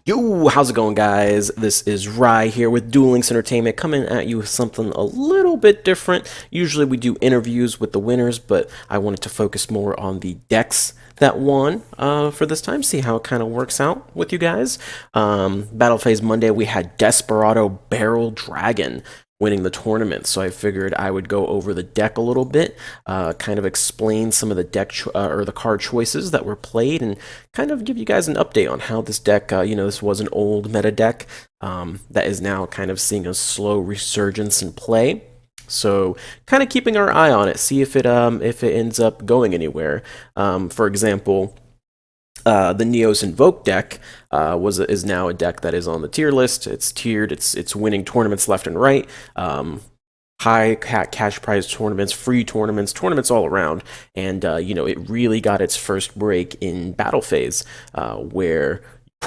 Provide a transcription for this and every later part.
Yo, how's it going, guys? This is Rye here with Duel Links Entertainment, coming at you with something a little bit different. Usually we do interviews with the winners, but I wanted to focus more on the decks that won for this time, see how it kind of works out with you guys. Battle Phase Monday, we had Desperado Barrel Dragon winning the tournament, so I figured I would go over the deck a little bit, kind of explain some of the deck or the card choices that were played, and kind of give you guys an update on how this deck, this was an old meta deck that is now kind of seeing a slow resurgence in play. So, kind of keeping our eye on it, see if it ends up going anywhere. For example, the Neos Invoke deck is now a deck that is on the tier list. It's tiered. It's winning tournaments left and right. High cash prize tournaments, free tournaments, tournaments all around. And it really got its first break in Battle Phase, where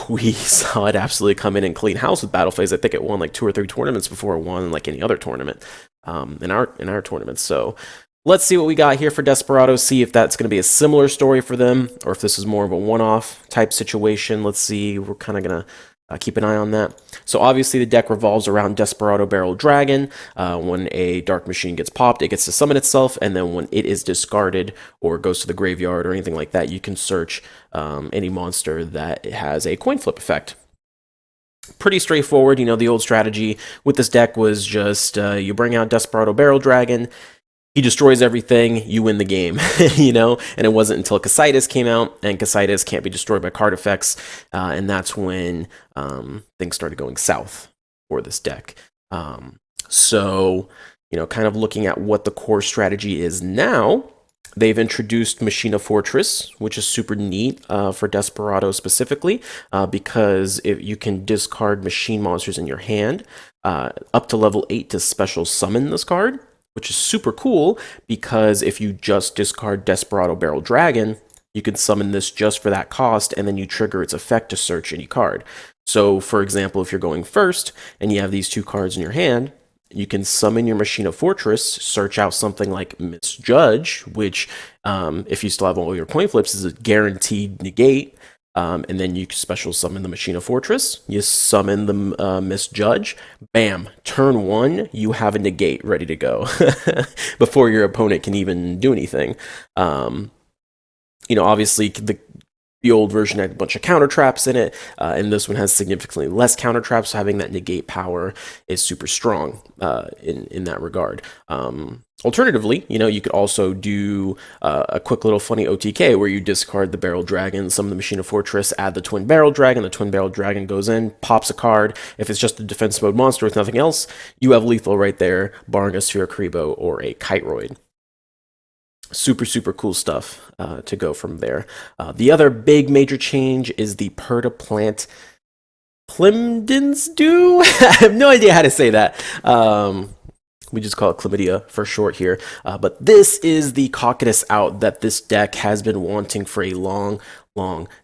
we saw it absolutely come in and clean house with Battle Phase. I think it won like 2 or 3 tournaments before it won like any other tournament in our tournament. So let's see what we got here for Desperado, see if that's going to be a similar story for them, or if this is more of a one-off type situation. Let's see. We're kind of going to keep an eye on that. So obviously the deck revolves around Desperado Barrel Dragon. When a Dark Machine gets popped, it gets to summon itself, and then when it is discarded or goes to the graveyard or anything like that, you can search any monster that has a coin flip effect. Pretty straightforward. The old strategy with this deck was just you bring out Desperado Barrel Dragon, he destroys everything, you win the game, And it wasn't until Gamersupps came out, and Gamersupps can't be destroyed by card effects, and that's when things started going south for this deck. So, kind of looking at what the core strategy is now, they've introduced Machina Fortress, which is super neat for Desperado specifically, because if you can discard machine monsters in your hand up to level 8 to special summon this card, which is super cool, because if you just discard Desperado Barrel Dragon, you can summon this just for that cost, and then you trigger its effect to search any card. So, for example, if you're going first, and you have these 2 cards in your hand, you can summon your Machina Fortress, search out something like Misjudge, which, if you still have all your coin flips, is a guaranteed negate. And then you special summon the Machina Fortress, you summon the Misjudge, bam, turn 1, you have a negate ready to go before your opponent can even do anything. Obviously, the old version had a bunch of counter traps in it, and this one has significantly less counter traps, so having that negate power is super strong in that regard. Alternatively, you could also do a quick little funny OTK where you discard the Barrel Dragon, summon the Machina Fortress, add the Twin Barrel Dragon. The Twin Barrel Dragon goes in, pops a card. If it's just a defense mode monster with nothing else, you have lethal right there, barring a Sphere-Kribo or a Kiteroid. Super, super cool stuff to go from there. The other big major change is the Plant Plimdensdew. I have no idea how to say that. We just call it chlamydia for short here. But this is the Cocytus out that this deck has been wanting for a long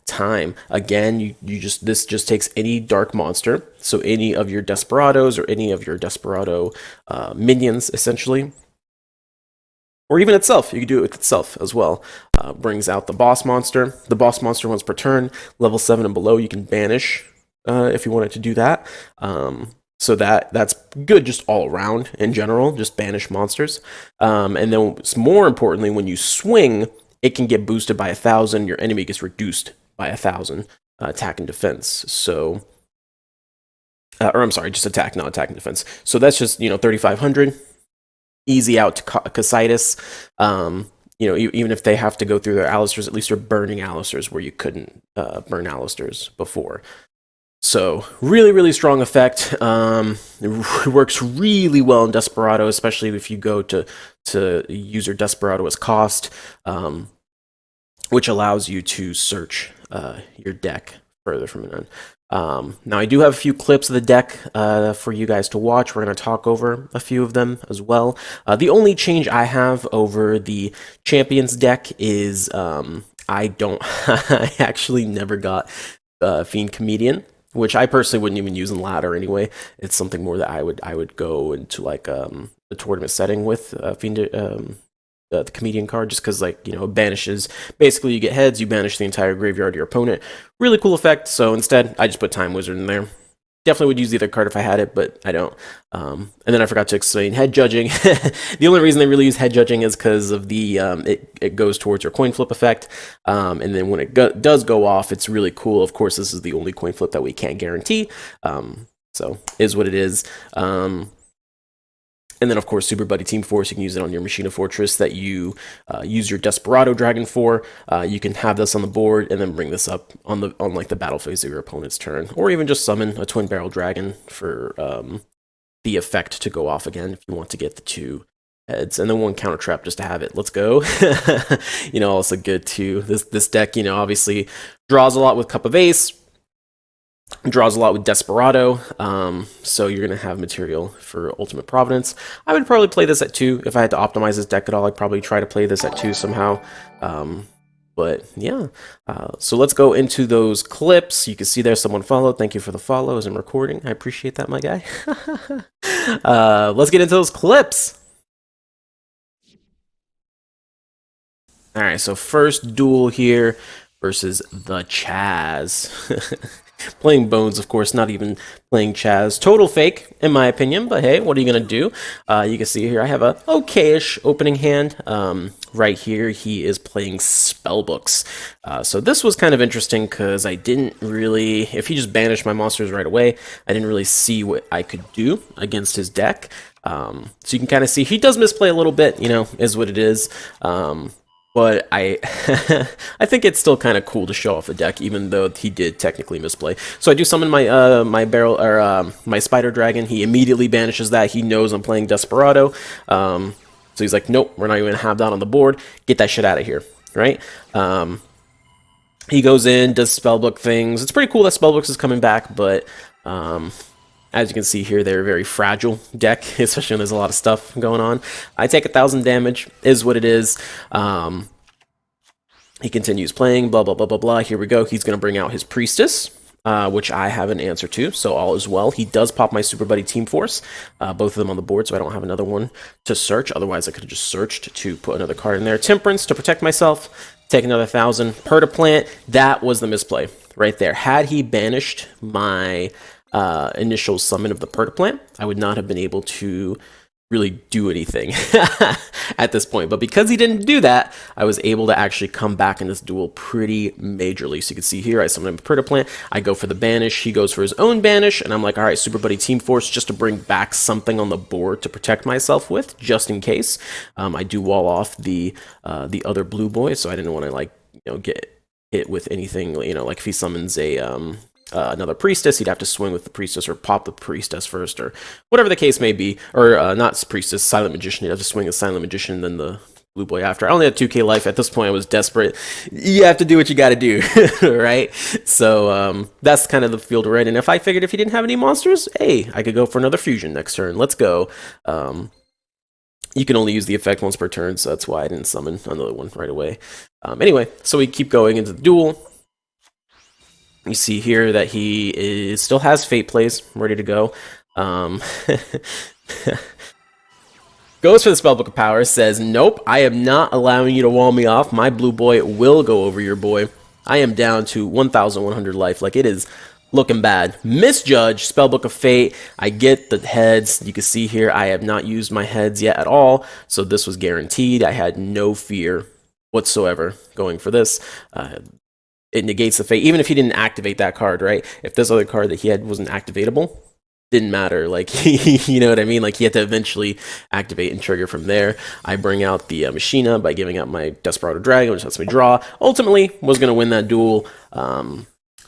time. Again, this just takes any dark monster, so any of your Desperados or any of your Desperado minions, essentially. Or even itself, you can do it with itself as well. Brings out the boss monster. The boss monster once per turn, level 7 and below, you can banish if you wanted to do that. So that's good just all around in general, just banish monsters. And then more importantly, when you swing, it can get boosted by 1,000. Your enemy gets reduced by 1,000 attack and defense. So, or I'm sorry, just attack, not attack and defense. So that's just 3,500. Easy out to Gamersupps. Even if they have to go through their Alistairs, at least they're burning Alistairs where you couldn't burn Alistairs before. So really, really strong effect. It works really well in Desperado, especially if you go to use your Desperado as cost, which allows you to search your deck further from it. Now I do have a few clips of the deck for you guys to watch. We're going to talk over a few of them as well. The only change I have over the Champions deck is I actually never got Fiend Comedian, which I personally wouldn't even use in ladder anyway. It's something more that I would go into like a tournament setting with Fiend the comedian card, just because, like, it banishes. Basically, you get heads, you banish the entire graveyard of your opponent. Really cool effect. So instead, I just put Time Wizard in there. Definitely would use the other card if I had it, but I don't. And then I forgot to explain head judging. The only reason they really use head judging is because of the it goes towards your coin flip effect. And then when it does go off, it's really cool. Of course, this is the only coin flip that we can't guarantee. So is what it is. And then, of course, Super Buddy Team Force, you can use it on your Machina Fortress that you use your Desperado Dragon for. You can have this on the board and then bring this up on like the battle phase of your opponent's turn. Or even just summon a Twin Barrel Dragon for the effect to go off again if you want to get the 2 heads. And then 1 counter trap just to have it. Let's go. Also good too. This deck, obviously draws a lot with Cup of Ace. Draws a lot with Desperado, so you're going to have material for Ultimate Providence. I would probably play this at 2. If I had to optimize this deck at all, I'd probably try to play this at 2 somehow. But yeah, so let's go into those clips. You can see there's someone followed. Thank you for the follows and recording. I appreciate that, my guy. Let's get into those clips. All right, so first duel here versus the Chaz. Playing Bones, of course, not even playing Chaz. Total fake, in my opinion, but hey, what are you going to do? You can see here I have a okay-ish opening hand. Right here, he is playing Spellbooks. So this was kind of interesting because I didn't really... If he just banished my monsters right away, I didn't really see what I could do against his deck. So you can kind of see he does misplay a little bit, is what it is. But I I think it's still kind of cool to show off a deck, even though he did technically misplay. So I do summon my my barrel or my Spider Dragon. He immediately banishes that. He knows I'm playing Desperado. So he's like, nope, we're not even gonna have that on the board. Get that shit out of here, right? He goes in, does Spellbook things. It's pretty cool that Spellbooks is coming back, but as you can see here, they're a very fragile deck, especially when there's a lot of stuff going on. I take 1,000 damage, is what it is. He continues playing, blah, blah, blah, blah, blah. Here we go. He's going to bring out his Priestess, which I have an answer to, so all is well. He does pop my Super Buddy Team Force, both of them on the board, so I don't have another one to search. Otherwise, I could have just searched to put another card in there. Temperance to protect myself. Take another 1,000. Pertaplant, that was the misplay right there. Had he banished my... initial summon of the Pertaplant, I would not have been able to really do anything at this point. But because he didn't do that, I was able to actually come back in this duel pretty majorly. So you can see here, I summon him a Pertaplant, I go for the banish, he goes for his own banish, and I'm like, all right, Super Buddy Team Force, just to bring back something on the board to protect myself with, just in case. I do wall off the other blue boy, so I didn't want to, like, get hit with anything, like if he summons a another Priestess, he'd have to swing with the Priestess or pop the Priestess first, or whatever the case may be. Or not Priestess, Silent Magician. He'd have to swing the Silent Magician, then the Blue Boy after. I only had 2k life. At this point, I was desperate. You have to do what you got to do, right? So that's kind of the field we're in. And if I figured if he didn't have any monsters, hey, I could go for another fusion next turn. Let's go. You can only use the effect once per turn, so that's why I didn't summon another one right away. Anyway, so we keep going into the duel. You see here that he still has Fate plays ready to go. Goes for the Spellbook of Power, says, nope, I am not allowing you to wall me off. My blue boy will go over your boy. I am down to 1,100 life. Like, it is looking bad. Misjudge, Spellbook of Fate. I get the heads. You can see here I have not used my heads yet at all, so this was guaranteed. I had no fear whatsoever going for this. It negates the fate, even if he didn't activate that card, right? If this other card that he had wasn't activatable, didn't matter. Like, you know what I mean? Like, he had to eventually activate and trigger from there. I bring out the Machina by giving out my Desperado Dragon, which lets me draw. Ultimately, was going to win that duel.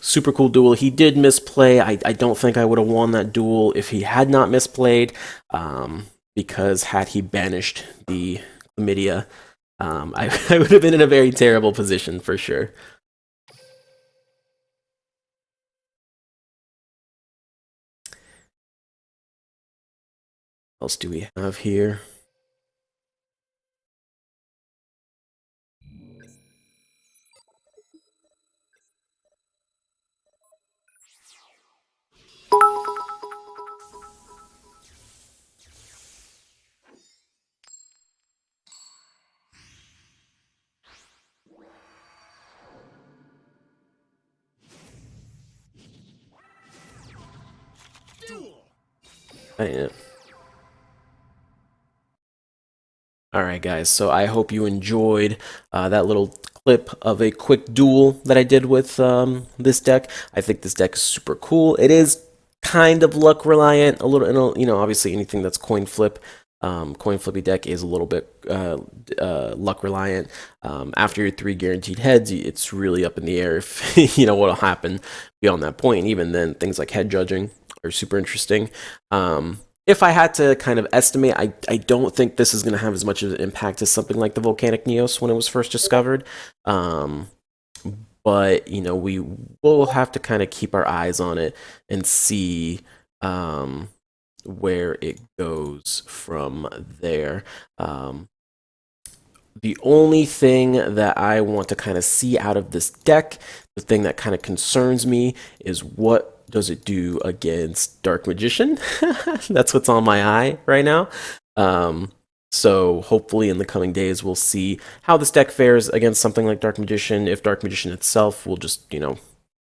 Super cool duel. He did misplay. I don't think I would have won that duel if he had not misplayed, because had he banished the Chlamydia, I would have been in a very terrible position for sure. What else do we have here? That ain't it. All right, guys. So I hope you enjoyed that little clip of a quick duel that I did with this deck. I think this deck is super cool. It is kind of luck reliant, a little, you know, obviously anything that's coin flippy deck is a little bit luck reliant. After your 3 guaranteed heads, it's really up in the air if you know what'll happen beyond that point. And even then, things like head judging are super interesting. If I had to kind of estimate, I don't think this is going to have as much of an impact as something like the Volcanic Neos when it was first discovered. But, you know, we will have to kind of keep our eyes on it and see where it goes from there. The only thing that I want to kind of see out of this deck, the thing that kind of concerns me, is what does it do against Dark Magician? That's what's on my eye right now. So hopefully in the coming days we'll see how this deck fares against something like Dark Magician. If Dark Magician itself will just, you know,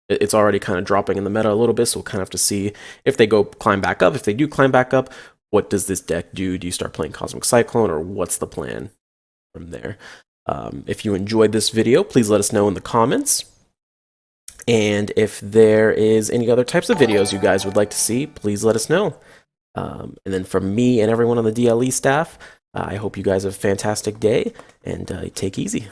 it's already kind of dropping in the meta a little bit, so we'll kind of have to see if they go climb back up. If they do climb back up, what does this deck do? Do you start playing Cosmic Cyclone, or what's the plan from there? If you enjoyed this video, please let us know in the comments. And if there is any other types of videos you guys would like to see, please let us know. And then from me and everyone on the DLE staff, I hope you guys have a fantastic day, and take easy.